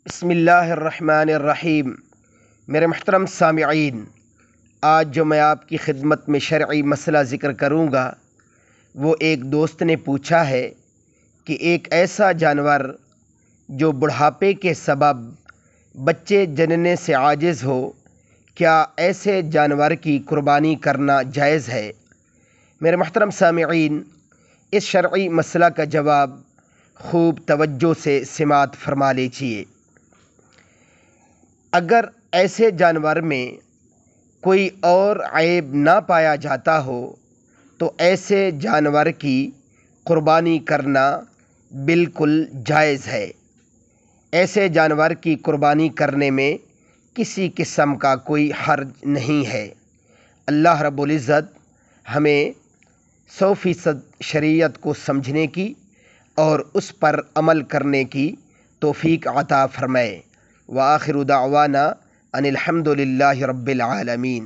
बिस्मिल्लाहिर्रहमानिर्रहीम। मेरे महतरम सामिईन, आज जो मैं आपकी खिदमत में शरई मसला ज़िक्र करूँगा वो एक दोस्त ने पूछा है कि एक ऐसा जानवर जो बुढ़ापे के सबब बच्चे जनने से आजिज़ हो, क्या ऐसे जानवर की कुर्बानी करना जायज़ है? मेरे महतरम सामिईन, इस शरई मसला का जवाब खूब तवज्जो से समाअत फरमा लीजिए। अगर ऐसे जानवर में कोई और ऐब ना पाया जाता हो तो ऐसे जानवर की कुर्बानी करना बिल्कुल जायज़ है। ऐसे जानवर की कुर्बानी करने में किसी किस्म का कोई हर्ज नहीं है। अल्लाह रब्बुल इज़्ज़त हमें 100% शरीयत को समझने की और उस पर अमल करने की तौफ़ीक अता फ़रमाए। व आखिरु दावाना अनिल हम्दुलिल्लाहि रब्बिल आलमीन।